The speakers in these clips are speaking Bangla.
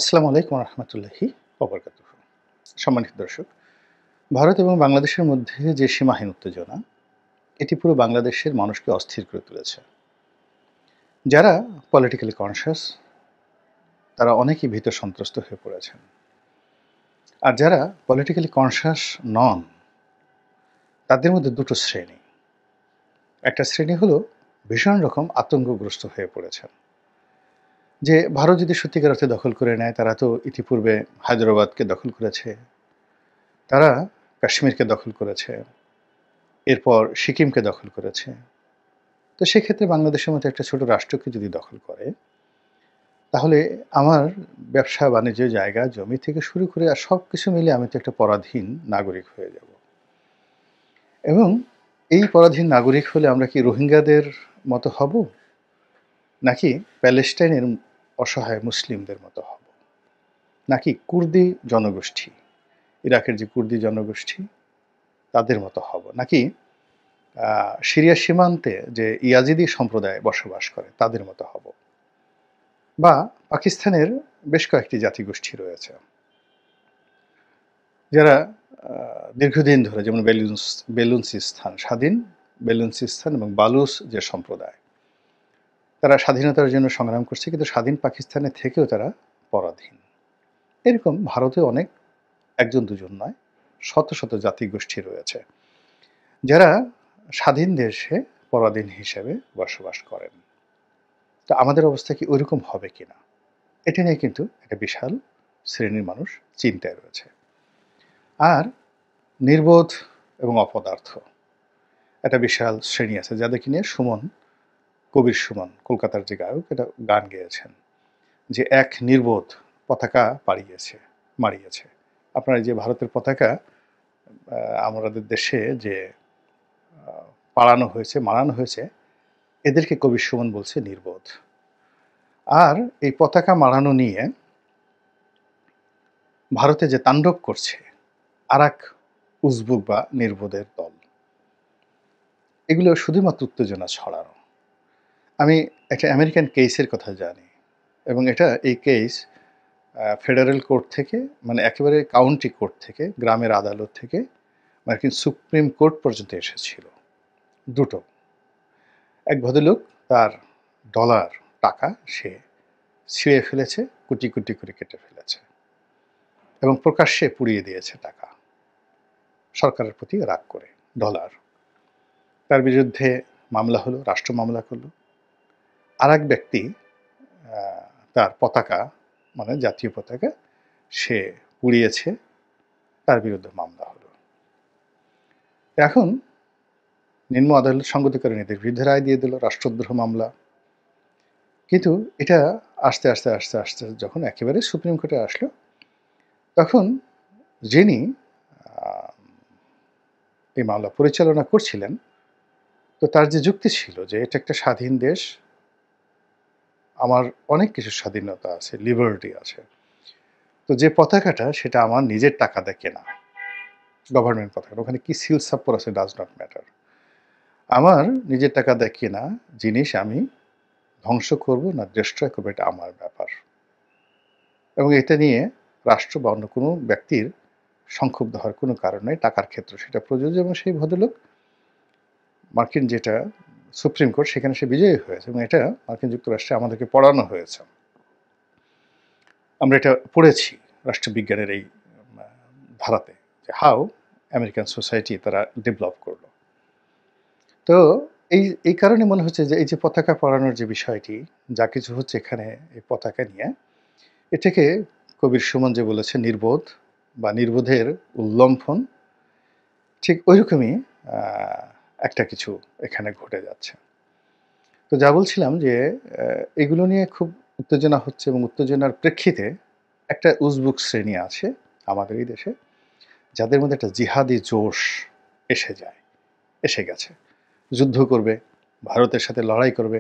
আসসালামু আলাইকুম রহমতুল্লাহি ওবরকাতুহ। সম্মানিত দর্শক, ভারত এবং বাংলাদেশের মধ্যে যে সীমাহীন উত্তেজনা, এটি পুরো বাংলাদেশের মানুষকে অস্থির করে তুলেছে। যারা পলিটিক্যালি কনশাস, তারা অনেকেই ভীত সন্ত্রস্ত হয়ে পড়েছেন। আর যারা পলিটিক্যালি কনশাস নন, তাদের মধ্যে দুটো শ্রেণী। একটা শ্রেণী হলো ভীষণ রকম আতঙ্কগ্রস্ত হয়ে পড়েছেন যে ভারত যদি সত্যিকার অর্থে দখল করে নেয়, তারা তো ইতিপূর্বে হায়দ্রাবাদকে দখল করেছে, তারা কাশ্মীরকে দখল করেছে, এরপর সিকিমকে দখল করেছে। তো সেক্ষেত্রে বাংলাদেশের মতো একটা ছোট রাষ্ট্রকে যদি দখল করে, তাহলে আমার ব্যবসা-বাণিজ্য, জায়গা জমি থেকে শুরু করে আর সবকিছু মিলে আমি তো একটা পরাধীন নাগরিক হয়ে যাব। এবং এই পরাধীন নাগরিক হলে আমরা কি রোহিঙ্গাদের মতো হব? নাকি প্যালেস্টাইনের অসহায় মুসলিমদের মতো হব? নাকি কুর্দি জনগোষ্ঠী, ইরাকের যে কুর্দি জনগোষ্ঠী, তাদের মতো হব? নাকি সিরিয়া সীমান্তে যে ইয়াজিদি সম্প্রদায় বসবাস করে, তাদের মতো হব? বা পাকিস্তানের বেশ কয়েকটি জাতিগোষ্ঠী রয়েছে, যারা দীর্ঘদিন ধরে, যেমন বেলুচিস্তান স্বাধীন, বেলুচিস্তান এবং বালুচ যে সম্প্রদায়, তারা স্বাধীনতার জন্য সংগ্রাম করছে, কিন্তু স্বাধীন পাকিস্তানের থেকেও তারা পরাধীন। এরকম ভারতে অনেক, একজন দুজন নয়, শত শত জাতিগোষ্ঠী রয়েছে, যারা স্বাধীন দেশে পরাধীন হিসেবে বসবাস করেন। তো আমাদের অবস্থা কি ওইরকম হবে কিনা, এটা নিয়ে কিন্তু একটা বিশাল শ্রেণীর মানুষ চিন্তায় রয়েছে। আর নির্বোধ এবং অপদার্থ একটা বিশাল শ্রেণী আছে, যাদেরকে নিয়ে সুমন, কবির সুমন, কলকাতার যে গায়ক, এটা গান গেয়েছেন যে এক নির্বোধ পতাকা মারিয়েছে। আপনার যে ভারতের পতাকা আমাদের দেশে যে মারানো হয়েছে, এদেরকে কবির সুমন বলছে নির্বোধ। আর এই পতাকা মারানো নিয়ে ভারতে যে তাণ্ডব করছে আর এক উজবুক বা নির্বোধের দল, এগুলো শুধুমাত্র উত্তেজনা ছড়ানো। আমি একটা আমেরিকান কেসের কথা জানি, এবং এই কেস ফেডারেল কোর্ট থেকে, মানে একেবারে কাউন্টি কোর্ট থেকে, গ্রামের আদালত থেকে মার্কিন সুপ্রিম কোর্ট পর্যন্ত এসেছিল। দুটো, এক ভদ্রলোক তার ডলার টাকা সে ছিঁড়ে ফেলেছে, কোটি কোটি করে কেটে ফেলেছে এবং প্রকাশ্যে পুড়িয়ে দিয়েছে টাকা, সরকারের প্রতি রাগ করে ডলার। তার বিরুদ্ধে মামলা হলো, রাষ্ট্র মামলা করলো। আর এক ব্যক্তি তার পতাকা, মানে জাতীয় পতাকা সে পুড়িয়েছে, তার বিরুদ্ধে মামলা হলো। এখন নিম্ন আদালত সংগতিকারী নীতির বিরুদ্ধে রায় দিয়ে দিল, রাষ্ট্রদ্রোহ মামলা। কিন্তু এটা আস্তে আস্তে আস্তে আস্তে যখন একেবারে সুপ্রিম কোর্টে আসলো, তখন যিনি এই মামলা পরিচালনা করছিলেন, তো তার যে যুক্তি ছিল যে এটা একটা স্বাধীন দেশ, আমার অনেক কিছু স্বাধীনতা আছে, লিবার্টি আছে, তো যে পতাকাটা সেটা আমার নিজের টাকা দিয়ে কেনা, গভর্নমেন্ট পতাকা, ওখানে কি সিল সাপ্পর আছে ডাজ নট ম্যাটার। আমার নিজের টাকা দিয়ে কেনা জিনিস আমি ধ্বংস করব না ডিস্ট্রয় করবো, এটা আমার ব্যাপার। এবং এটা নিয়ে রাষ্ট্র বা অন্য কোনো ব্যক্তির সংক্ষুব্ধ হওয়ার কোনো কারণ নেই, টাকার ক্ষেত্রে সেটা প্রযোজ্য। এবং সেই ভদ্রলোক মার্কিন যেটা সুপ্রিম কোর্ট, সেখানে সে বিজয়ী হয়েছে, এবং এটা মার্কিন যুক্তরাষ্ট্রে আমাদেরকে পড়ানো হয়েছে, আমরা এটা পড়েছি রাষ্ট্রবিজ্ঞানের এই ধারাতে, যে হাউ আমেরিকান সোসাইটি তারা ডেভেলপ করলো। তো এই কারণে মনে হচ্ছে যে এই যে পতাকা পরানোর যে বিষয়টি, যা কিছু হচ্ছে এখানে এই পতাকা নিয়ে, এটাকে কবির সুমন যে বলেছে নির্বোধ বা নির্বোধের উল্লম্ফন, ঠিক ওইরকমই একটা কিছু এখানে ঘটে যাচ্ছে। তো যা বলছিলাম যে এগুলো নিয়ে খুব উত্তেজনা হচ্ছে, এবং উত্তেজনার প্রেক্ষিতে একটা উজবুক শ্রেণী আছে আমাদের এই দেশে, যাদের মধ্যে একটা জিহাদি জোশ এসে গেছে। যুদ্ধ করবে, ভারতের সাথে লড়াই করবে।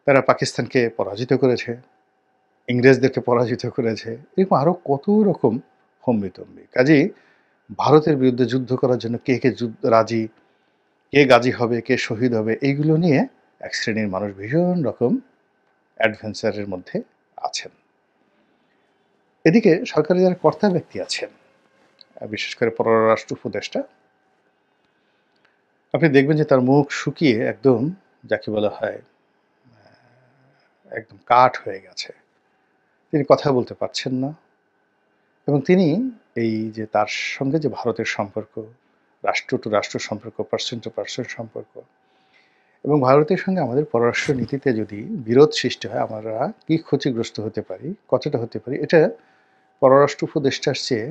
তারা পাকিস্তানকে পরাজিত করেছে, ইংরেজদেরকে পরাজিত করেছে, এরকম আরও কত রকম হম্বিতম্বি। কাজেই ভারতের বিরুদ্ধে যুদ্ধ করার জন্য কে কে রাজি, কে গাজী হবে, কে শহীদ হবে, এইগুলো নিয়ে এক শ্রেণীর মানুষ ভীষণ রকম অ্যাডভেঞ্চারের মধ্যে আছেন। এদিকে সরকারের যারা কর্তা ব্যক্তি আছেন, বিশেষ করে পররাষ্ট্র উপদেষ্টা, আপনি দেখবেন যে তার মুখ শুকিয়ে একদম, যাকে বলা হয়, একদম কাঠ হয়ে গেছে। তিনি কথা বলতে পারছেন না এবং তিনি এই যে তার সঙ্গে যে ভারতের সম্পর্ক, রাষ্ট্র টু রাষ্ট্র সম্পর্ক, পার্সন টু পার্সন সম্পর্ক এবং ভারতের সঙ্গে আমাদের পররাষ্ট্র নীতিতে যদি বিরোধ সৃষ্টি হয়, আমরা কি ক্ষতিগ্রস্ত হতে পারি, কতটা হতে পারি, এটা পররাষ্ট্র উপদেষ্টার চেয়ে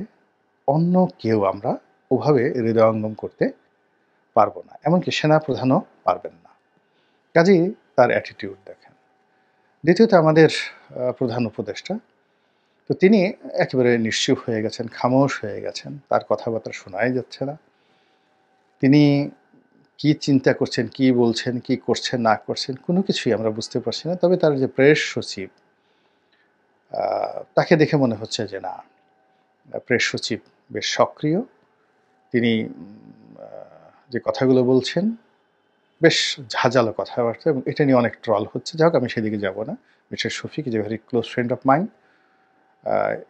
অন্য কেউ আমরা ওভাবে হৃদয়ঙ্গম করতে পারবো না, এমনকি সেনা প্রধানও পারবেন না। কাজেই তার অ্যাটিটিউড দেখেন। দ্বিতীয়ত আমাদের প্রধান উপদেষ্টা, তো তিনি একেবারে নিশ্চুপ হয়ে গেছেন, খামোশ হয়ে গেছেন, তার কথাবার্তা শোনাই যাচ্ছে না। তিনি কি চিন্তা করছেন, কি বলছেন, কি করছেন না করছেন, কোনো কিছুই আমরা বুঝতে পারছি না। তবে তার যে প্রেস সচিব, তাকে দেখে মনে হচ্ছে যে না, প্রেস সচিব বেশ সক্রিয়। তিনি যে কথাগুলো বলছেন বেশ ঝাঁঝালো কথাবার্তা, এবং এটা নিয়ে অনেক ট্রল হচ্ছে। যাই হোক, আমি সেদিকে যাব না। Mister Shafiq is a very close friend of mind,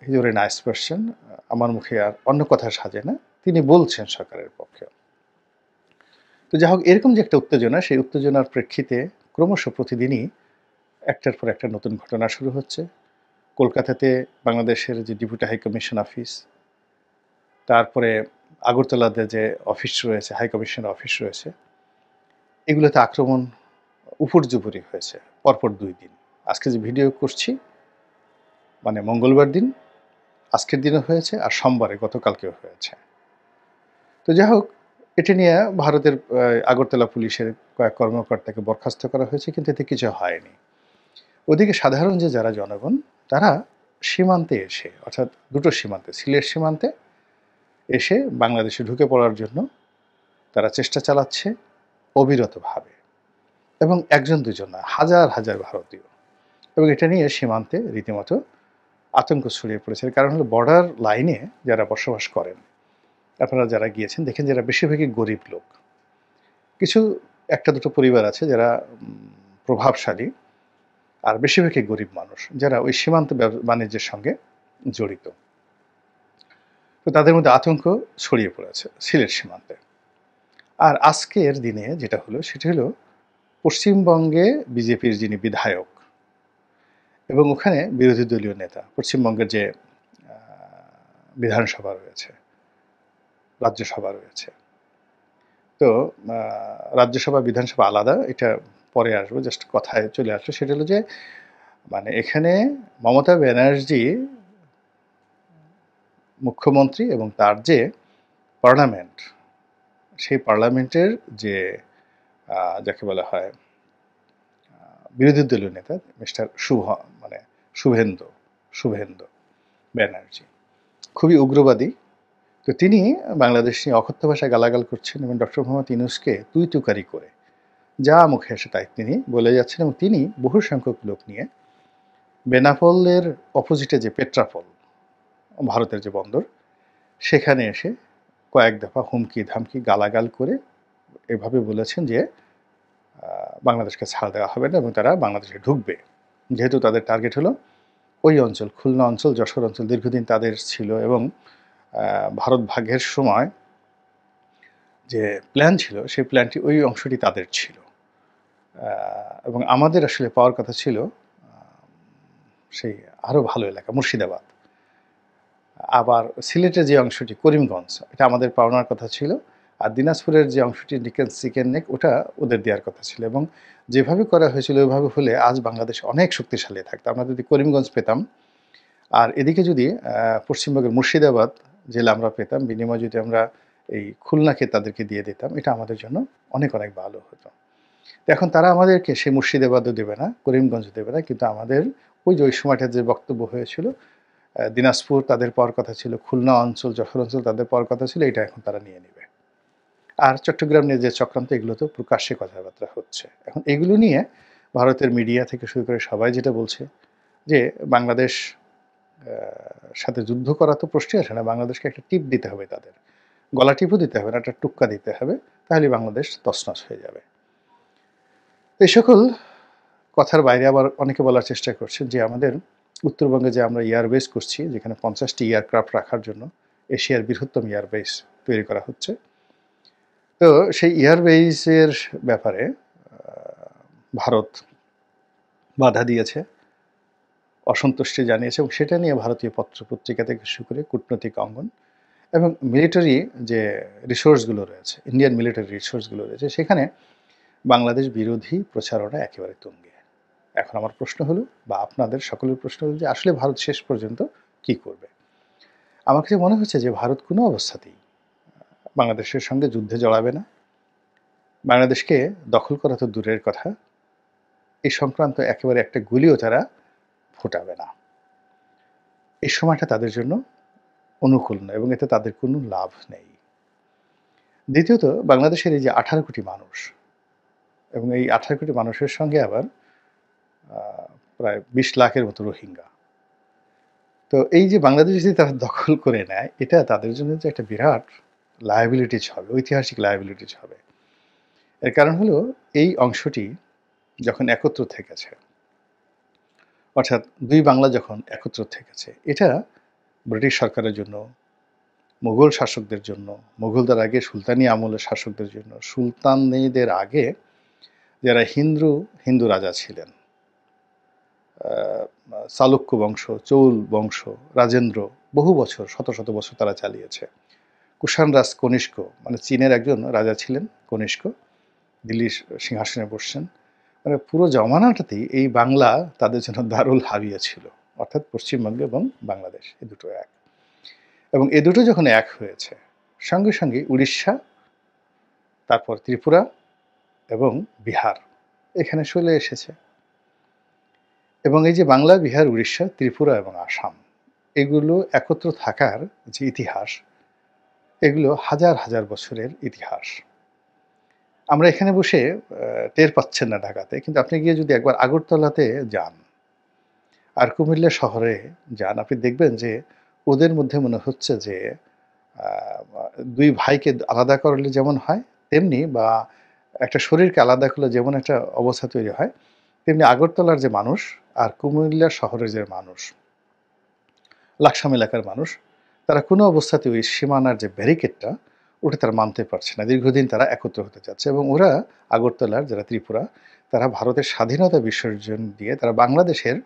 he is very nice person. আমার মুখে আর অন্য কথা সাজে না, তিনি বলছেন সরকারের পক্ষে। তো যাই হোক, এরকম যে একটা উত্তেজনা, সেই উত্তেজনার প্রেক্ষিতে ক্রমশ প্রতিদিনই একটার পর একটা নতুন ঘটনা শুরু হচ্ছে। কলকাতাতে বাংলাদেশের যে ডেপুটি হাই কমিশন অফিস, তারপরে আগরতলাতে যে অফিস রয়েছে, হাই কমিশনের অফিস রয়েছে, এগুলোতে আক্রমণ উপর্যুপরি হয়েছে পরপর 2 দিন। আজকে যে ভিডিও করছি, মানে মঙ্গলবার দিন, আজকের দিনও হয়েছে, আর সোমবারে গতকালকেও হয়েছে। তো যাই হোক, এটা নিয়ে ভারতের আগরতলা পুলিশের কয়েক কর্মকর্তাকে বরখাস্ত করা হয়েছে, কিন্তু এতে কিছু হয়নি। ওদিকে সাধারণ যে যারা জনগণ, তারা সীমান্তে এসে, অর্থাৎ দুটো সীমান্তে, সিলেট সীমান্তে এসে বাংলাদেশে ঢুকে পড়ার জন্য তারা চেষ্টা চালাচ্ছে অবিরতভাবে, এবং একজন দুজন না, হাজার হাজার ভারতীয়। এবং এটা নিয়ে সীমান্তে রীতিমতো আতঙ্ক ছড়িয়ে পড়েছে। কারণ হলো, বর্ডার লাইনে যারা বসবাস করেন, আপনারা যারা গিয়েছেন দেখেন, যারা বেশিরভাগই গরিব লোক। কিছু একটা দুটো পরিবার আছে যারা প্রভাবশালী, আর বেশিরভাগই গরিব মানুষ যারা ওই সীমান্ত বাণিজ্যের সঙ্গে জড়িত। তো তাদের মধ্যে আতঙ্ক ছড়িয়ে পড়েছে সিলেট সীমান্তে। আর আজকের দিনে যেটা হলো, সেটা হলো পশ্চিমবঙ্গে বিজেপির যিনি বিধায়ক এবং ওখানে বিরোধী দলীয় নেতা, পশ্চিমবঙ্গের যে বিধানসভা রয়েছে, রাজ্যসভা রয়েছে, তো রাজ্যসভা বিধানসভা আলাদা, এটা পরে আসবো, জাস্ট কথায় চলে আসলো। সেটা হলো যে, মানে এখানে মমতা ব্যানার্জি মুখ্যমন্ত্রী এবং তার যে পার্লামেন্ট, সেই পার্লামেন্টের যে যাকে বলা হয় বিরোধী দলীয় নেতা, মিস্টার শুভেন্দু ব্যানার্জি, খুবই উগ্রবাদী। তো তিনি বাংলাদেশ নিয়ে অকথ্য ভাষায় গালাগাল করছেন এবং ডক্টর মোহাম্মদ ইউনূসকে তুই তুকারি করে যা মুখে আসে তাই তিনি বলে যাচ্ছেন। এবং তিনি বহু সংখ্যক লোক নিয়ে বেনাপোলের অপোজিটে যে পেট্রাপোল, ভারতের যে বন্দর, সেখানে এসে কয়েক দফা হুমকি ধামকি গালাগাল করে এভাবে বলেছেন যে বাংলাদেশকে ছাড় দেওয়া হবে না এবং তারা বাংলাদেশে ঢুকবে, যেহেতু তাদের টার্গেট হলো ওই অঞ্চল, খুলনা অঞ্চল, যশোর অঞ্চল দীর্ঘদিন তাদের ছিল। এবং ভারত ভাগের সময় যে প্ল্যান ছিল, সেই প্ল্যানটি ওই অংশটি তাদের ছিল, এবং আমাদের আসলে পাওয়ার কথা ছিল সেই আরও ভালো এলাকা মুর্শিদাবাদ। আবার সিলেটের যে অংশটি করিমগঞ্জ, এটা আমাদের পাওনার কথা ছিল। আর দিনাজপুরের যে অংশটি চিকেন নেক, ওটা ওদের দেওয়ার কথা ছিল। এবং যেভাবে করা হয়েছিল ওইভাবে হলে আজ বাংলাদেশ অনেক শক্তিশালী থাকতো। আমরা যদি করিমগঞ্জ পেতাম, আর এদিকে যদি পশ্চিমবঙ্গের মুর্শিদাবাদ জেলা আমরা পেতাম, বিনিময়ে যদি আমরা এই খুলনাকে তাদেরকে দিয়ে দিতাম, এটা আমাদের জন্য অনেক অনেক ভালো হতো। তো এখন তারা আমাদেরকে সেই মুর্শিদাবাদও দেবে না, করিমগঞ্জ দেবে না, কিন্তু আমাদের ওই যে ওই সময়টা যে বক্তব্য হয়েছিল, দিনাজপুর তাদের পাওয়ার কথা ছিল, খুলনা অঞ্চল, যশোর অঞ্চল তাদের পাওয়ার কথা ছিল, এটা এখন তারা নিয়ে নেবে। আর চট্টগ্রাম নিয়ে যে চক্রান্ত, এগুলো তো প্রকাশ্যে কথাবার্তা হচ্ছে। এখন এগুলো নিয়ে ভারতের মিডিয়া থেকে শুরু করে সবাই যেটা বলছে যে বাংলাদেশ সাথে যুদ্ধ করা তো প্রশ্নই আসে না, বাংলাদেশকে একটা টিপ দিতে হবে, তাদের গলা টিপও দিতে হবে না, একটা টুক্কা দিতে হবে, তাহলে বাংলাদেশ তছনছ হয়ে যাবে। এই সকল কথার বাইরে আবার অনেকে বলার চেষ্টা করছেন যে আমাদের উত্তরবঙ্গে যে আমরা এয়ারবেস করছি, যেখানে 50টি এয়ারক্রাফট রাখার জন্য এশিয়ার বৃহত্তম এয়ারবেস তৈরি করা হচ্ছে। তো সেই এয়ারবেসের ব্যাপারে ভারত বাধা দিয়েছে, অসন্তুষ্টি জানিয়েছে, এবং সেটা নিয়ে ভারতীয় পত্রপত্রিকা থেকে শুরু করে কূটনৈতিক অঙ্গন এবং মিলিটারি যে রিসোর্সগুলো রয়েছে, ইন্ডিয়ান মিলিটারি রিসোর্সগুলো রয়েছে, সেখানে বাংলাদেশ বিরোধী প্রচারণা একেবারে তুঙ্গে। এখন আমার প্রশ্ন হলো, বা আপনাদের সকলের প্রশ্ন হলো, যে আসলে ভারত শেষ পর্যন্ত কি করবে? আমার কাছে মনে হচ্ছে যে ভারত কোনো অবস্থাতেই বাংলাদেশের সঙ্গে যুদ্ধে জড়াবে না। বাংলাদেশকে দখল করা তো দূরের কথা, এই সংক্রান্ত একেবারে একটা গুলিও তারা ফোটাবে না। এই সময়টা তাদের জন্য অনুকূল নয় এবং এতে তাদের কোনো লাভ নেই। দ্বিতীয়ত, বাংলাদেশের এই যে 18 কোটি মানুষ, এবং এই 18 কোটি মানুষের সঙ্গে আবার প্রায় 20 লাখের মতো রোহিঙ্গা। তো এই যে বাংলাদেশ যদি তারা দখল করে নেয়, এটা তাদের জন্য যে একটা বিরাট লায়াবিলিটিস হবে, ঐতিহাসিক লায়াবিলিটিস হবে। এর কারণ হলো, এই অংশটি যখন একত্র থেকেছে, অর্থাৎ দুই বাংলা যখন একত্র থেকেছে, এটা ব্রিটিশ সরকারের জন্য, মুঘল শাসকদের জন্য, মুঘলদের আগে সুলতানি আমলের শাসকদের জন্য, সুলতানদের আগে যারা হিন্দু রাজা ছিলেন, চালুক্য বংশ, চৌল বংশ, রাজেন্দ্র, বহু বছর, শত শত বছর তারা চালিয়েছে। কুষাণ রাজ কনিষ্ক, মানে চীনের একজন রাজা ছিলেন কনিষ্ক, দিল্লির সিংহাসনে বসছেন। মানে পুরো জমানাটাতেই এই বাংলা তাদের জন্য দারুল হাবিয়া ছিল, অর্থাৎ পশ্চিমবঙ্গ এবং বাংলাদেশ এই দুটো এক। এবং এ দুটো যখন এক হয়েছে, সঙ্গে সঙ্গে উড়িষ্যা, তারপর ত্রিপুরা এবং বিহার এখানে চলে এসেছে। এবং এই যে বাংলা, বিহার, উড়িষ্যা, ত্রিপুরা এবং আসাম, এগুলো একত্র থাকার যে ইতিহাস, এগুলো হাজার হাজার বছরের ইতিহাস। আমরা এখানে বসে টের পাচ্ছেন না ঢাকাতে, কিন্তু আপনি গিয়ে যদি একবার আগরতলাতে যান আর কুমিল্লা শহরে যান, আপনি দেখবেন যে ওদের মধ্যে মনে হচ্ছে যে দুই ভাইকে আলাদা করলে যেমন হয় তেমনি, বা একটা শরীরকে আলাদা করলে যেমন একটা অবস্থা তৈরি হয়, তেমনি আগরতলার যে মানুষ আর কুমিল্লা শহরের যে মানুষ, লাকসাম এলাকার মানুষ, তারা কোনো অবস্থাতে ওই সীমানার যে ব্যারিকেডটা, ওটা তারা মানতে পারছে না। দীর্ঘদিন তারা একত্র হতে চাচ্ছে, এবং ওরা আগরতলার যারা ত্রিপুরা, তারা ভারতের স্বাধীনতা বিসর্জন দিয়ে তারা বাংলাদেশের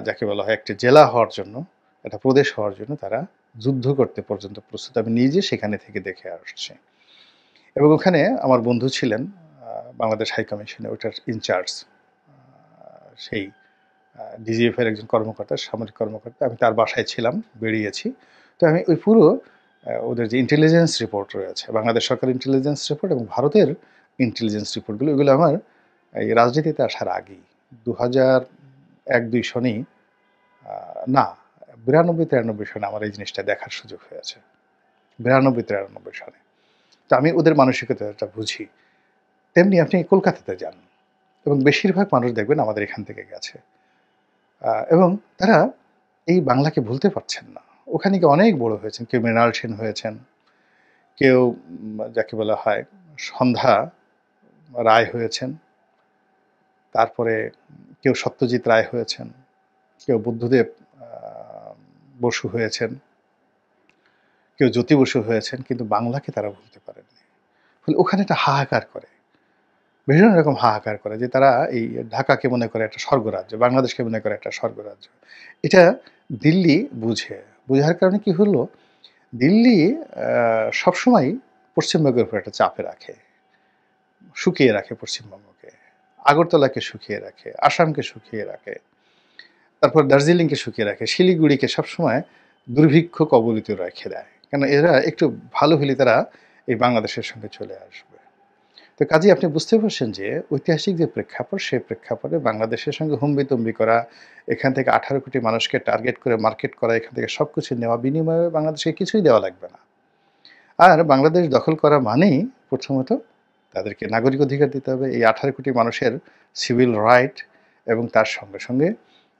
যাকে বলা হয় একটি জেলা হওয়ার জন্য, একটা প্রদেশ হওয়ার জন্য তারা যুদ্ধ করতে পর্যন্ত প্রস্তুত। আমি নিজে সেখানে থেকে দেখে আসছি। এবং ওখানে আমার বন্ধু ছিলেন বাংলাদেশ হাই কমিশনে, ওটার ইনচার্জ, সেই ডিজিএফ এর একজন কর্মকর্তা, সামরিক কর্মকর্তা। আমি তার বাসায় ছিলাম, বেরিয়েছি। তো আমি ওই পুরো ওদের যে ইন্টেলিজেন্স রিপোর্ট রয়েছে, বাংলাদেশ সরকার ইন্টেলিজেন্স রিপোর্ট এবং ভারতের ইন্টেলিজেন্স রিপোর্টগুলো, এগুলো আমার এই রাজনীতিতে আসার আগেই 2001-2 সনেই, না 92-93 সনে আমার এই জিনিসটা দেখার সুযোগ হয়েছে, 92-93 সনে। তো আমি ওদের মানসিকতাটা বুঝি। তেমনি আপনি কলকাতাতে যান এবং বেশিরভাগ মানুষ দেখবেন আমাদের এখান থেকে গেছে, এবং তারা এই বাংলাকে ভুলতে পারছেন না। ওখানে গিয়ে অনেক বড় হয়েছেন, কেউ মৃণাল সেন হয়েছেন, কেউ যাকে বলা হয় সন্ধ্যা রায় হয়েছেন, তারপরে কেউ সত্যজিৎ রায় হয়েছেন, কেউ বুদ্ধদেব বসু হয়েছেন, কেউ জ্যোতি বসু হয়েছেন, কিন্তু বাংলাকে তারা ভুলতে পারেননি। ফলে ওখানে একটা হাহাকার করে, বিভিন্ন রকম হাহাকার করে, যে তারা এই ঢাকাকে মনে করে একটা স্বর্গরাজ্য, বাংলাদেশকে মনে করে একটা স্বর্গরাজ্য। এটা দিল্লি বোঝার কারণে কি হলো, দিল্লি সবসময় পশ্চিমবঙ্গের উপর একটা চাপে রাখে, শুকিয়ে রাখে পশ্চিমবঙ্গকে, আগরতলাকে শুকিয়ে রাখে, আসামকে শুকিয়ে রাখে, তারপর দার্জিলিংকে শুকিয়ে রাখে, শিলিগুড়িকে সবসময় দুর্ভিক্ষ কবলিত রেখে দেয়, কেন এরা একটু ভালো হলে তারা এই বাংলাদেশের সঙ্গে চলে আসবে। তো কাজেই আপনি বুঝতে পারছেন যে ঐতিহাসিক যে প্রেক্ষাপট, সেই প্রেক্ষাপটে বাংলাদেশের সঙ্গে হুম্বিতম্বি করা, এখান থেকে 18 কোটি মানুষকে টার্গেট করে মার্কেট করা, এখান থেকে সব কিছু নেওয়া, বিনিময়ে বাংলাদেশকে কিছুই দেওয়া লাগবে না। আর বাংলাদেশ দখল করা মানেই প্রথমত তাদেরকে নাগরিক অধিকার দিতে হবে, এই 18 কোটি মানুষের সিভিল রাইট, এবং তার সঙ্গে সঙ্গে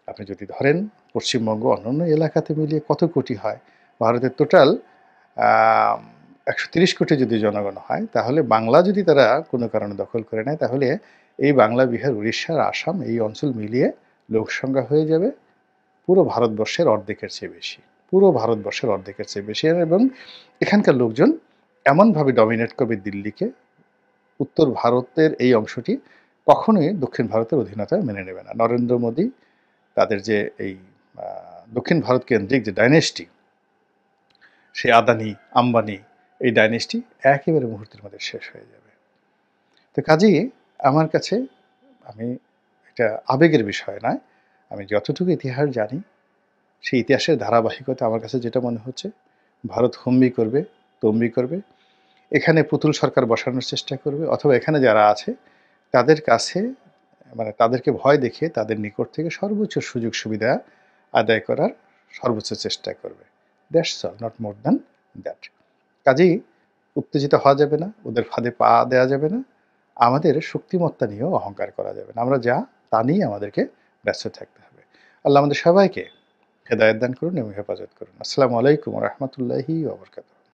আপনি যদি ধরেন পশ্চিমবঙ্গ অন্যান্য এলাকাতে মিলিয়ে কত কোটি হয়, ভারতের টোটাল 130 কোটি যদি জনগণ হয়, তাহলে বাংলা যদি তারা কোনো কারণে দখল করে নেয়, তাহলে এই বাংলা, বিহার, উড়িষ্যা আর আসাম এই অঞ্চল মিলিয়ে লোকসংখ্যা হয়ে যাবে পুরো ভারতবর্ষের অর্ধেকের চেয়ে বেশি। পুরো ভারতবর্ষের অর্ধেকের চেয়ে বেশি এবং এখানকার লোকজন এমনভাবে ডমিনেট করবে দিল্লিকে, উত্তর ভারতের এই অংশটি কখনোই দক্ষিণ ভারতের অধীনতা মেনে নেবে না। নরেন্দ্র মোদী তাদের যে এই দক্ষিণ ভারত কেন্দ্রিক যে ডাইনেস্টি, সে আদানি, আম্বানি, এই ডাইনেস্টি একেবারে মুহূর্তের মধ্যে শেষ হয়ে যাবে। তো কাজেই আমার কাছে, আমি এটা আবেগের বিষয় নয়, আমি যতটুকু ইতিহাস জানি সেই ইতিহাসের ধারাবাহিকতা আমার কাছে যেটা মনে হচ্ছে, ভারত হম্বি করবে, তম্বি করবে, এখানে পুতুল সরকার বসানোর চেষ্টা করবে, অথবা এখানে যারা আছে তাদের কাছে মানে তাদেরকে ভয় দেখিয়ে তাদের নিকট থেকে সর্বোচ্চ সুযোগ সুবিধা আদায় করার সর্বোচ্চ চেষ্টা করবে। That's all, not more than that. কাজেই উত্তেজিত হওয়া যাবে না, ওদের ফাঁদে পা দেওয়া যাবে না, আমাদের শক্তিমত্তা নিয়েও অহংকার করা যাবে না। আমরা যা তা নিয়ে আমাদেরকে ব্যস্ত থাকতে হবে। আল্লাহ আমাদের সবাইকে হেদায়েত দান করুন এবং হেফাজত করুন। আসসালামু আলাইকুম ওয়া রাহমাতুল্লাহি ওয়া বারাকাতুহু।